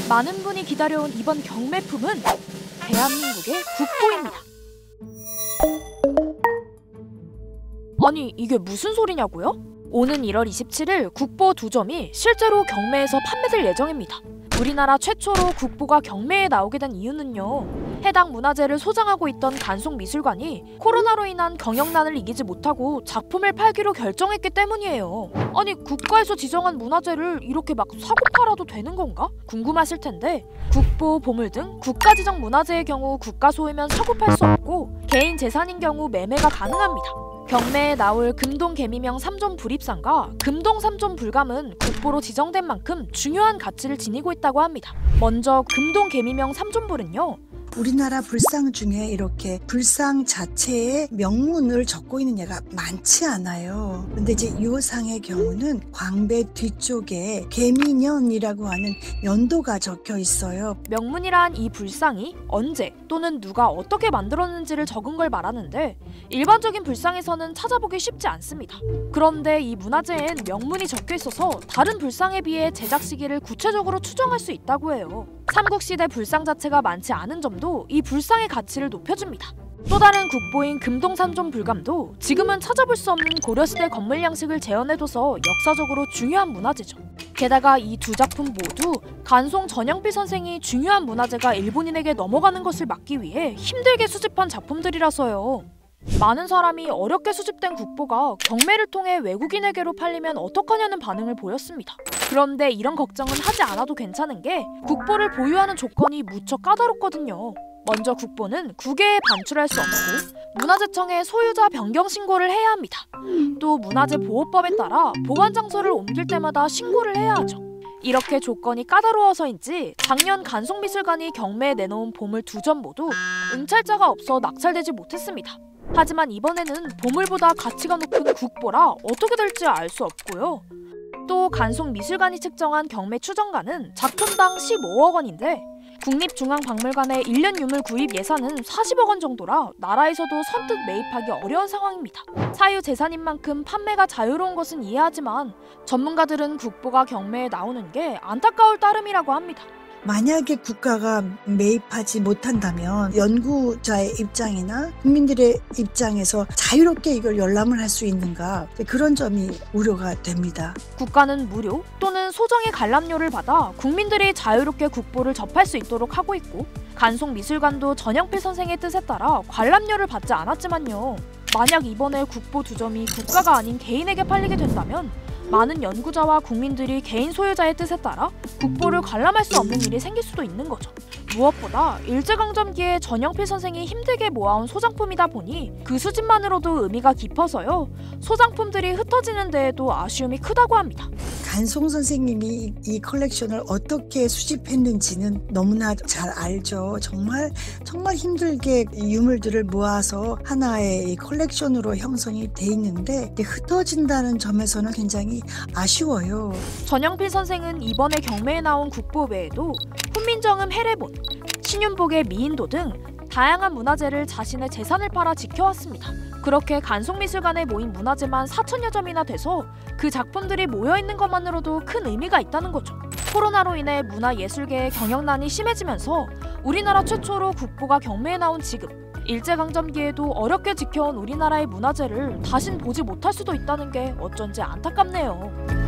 많은 분이 기다려온 이번 경매품은 대한민국의 국보입니다. 아니, 이게 무슨 소리냐고요? 오는 1월 27일 국보 2점이 실제로 경매에서 판매될 예정입니다. 우리나라 최초로 국보가 경매에 나오게 된 이유는요, 해당 문화재를 소장하고 있던 간송미술관이 코로나로 인한 경영난을 이기지 못하고 작품을 팔기로 결정했기 때문이에요. 아니, 국가에서 지정한 문화재를 이렇게 막 사고 팔아도 되는 건가? 궁금하실 텐데, 국보, 보물 등 국가 지정 문화재의 경우 국가 소유면 사고 팔 수 없고 개인 재산인 경우 매매가 가능합니다. 경매에 나올 금동 개미명 3점 불입상과 금동 3점 불감은 국보로 지정된 만큼 중요한 가치를 지니고 있다고 합니다. 먼저 금동 개미명 3점 불은요, 우리나라 불상 중에 이렇게 불상 자체에 명문을 적고 있는 예가 많지 않아요. 근데 이제 이 상의 경우는 광배 뒤쪽에 개미년이라고 하는 연도가 적혀 있어요. 명문이란 이 불상이 언제 또는 누가 어떻게 만들었는지를 적은 걸 말하는데, 일반적인 불상에서는 찾아보기 쉽지 않습니다. 그런데 이 문화재엔 명문이 적혀 있어서 다른 불상에 비해 제작 시기를 구체적으로 추정할 수 있다고 해요. 삼국시대 불상 자체가 많지 않은 점도 이 불상의 가치를 높여줍니다. 또 다른 국보인 금동 3점 불감도 지금은 찾아볼 수 없는 고려시대 건물 양식을 재현해둬서 역사적으로 중요한 문화재죠. 게다가 이 두 작품 모두 간송 전영필 선생이 중요한 문화재가 일본인에게 넘어가는 것을 막기 위해 힘들게 수집한 작품들이라서요. 많은 사람이 어렵게 수집된 국보가 경매를 통해 외국인에게로 팔리면 어떡하냐는 반응을 보였습니다. 그런데 이런 걱정은 하지 않아도 괜찮은 게, 국보를 보유하는 조건이 무척 까다롭거든요. 먼저 국보는 국외에 반출할 수 없고 문화재청에 소유자 변경 신고를 해야 합니다. 또 문화재보호법에 따라 보관 장소를 옮길 때마다 신고를 해야 하죠. 이렇게 조건이 까다로워서인지 작년 간송미술관이 경매에 내놓은 보물 2점 모두 응찰자가 없어 낙찰되지 못했습니다. 하지만 이번에는 보물보다 가치가 높은 국보라 어떻게 될지 알 수 없고요. 또 간송미술관이 측정한 경매 추정가는 작품당 15억 원인데 국립중앙박물관의 1년 유물 구입 예산은 40억 원 정도라 나라에서도 선뜻 매입하기 어려운 상황입니다. 사유재산인 만큼 판매가 자유로운 것은 이해하지만 전문가들은 국보가 경매에 나오는 게 안타까울 따름이라고 합니다. 만약에 국가가 매입하지 못한다면 연구자의 입장이나 국민들의 입장에서 자유롭게 이걸 열람을 할 수 있는가, 그런 점이 우려가 됩니다. 국가는 무료 또는 소정의 관람료를 받아 국민들이 자유롭게 국보를 접할 수 있도록 하고 있고, 간송미술관도 전영필 선생의 뜻에 따라 관람료를 받지 않았지만요, 만약 이번에 국보 2점이 국가가 아닌 개인에게 팔리게 된다면 많은 연구자와 국민들이 개인 소유자의 뜻에 따라 국보를 관람할 수 없는 일이 생길 수도 있는 거죠. 무엇보다 일제강점기에 전영필 선생이 힘들게 모아온 소장품이다 보니 그 수집만으로도 의미가 깊어서요, 소장품들이 흩어지는 데에도 아쉬움이 크다고 합니다. 간송 선생님이 이 컬렉션을 어떻게 수집했는지는 너무나 잘 알죠. 정말 힘들게 유물들을 모아서 하나의 이 컬렉션으로 형성이 돼 있는데 흩어진다는 점에서는 굉장히 아쉬워요. 전영필 선생은 이번에 경매에 나온 국보 외에도 훈민정음 해례본, 신윤복의 미인도 등 다양한 문화재를 자신의 재산을 팔아 지켜왔습니다. 그렇게 간송미술관에 모인 문화재만 4천여 점이나 돼서 그 작품들이 모여있는 것만으로도 큰 의미가 있다는 거죠. 코로나로 인해 문화예술계의 경영난이 심해지면서 우리나라 최초로 국보가 경매에 나온 지금, 일제강점기에도 어렵게 지켜온 우리나라의 문화재를 다신 보지 못할 수도 있다는 게 어쩐지 안타깝네요.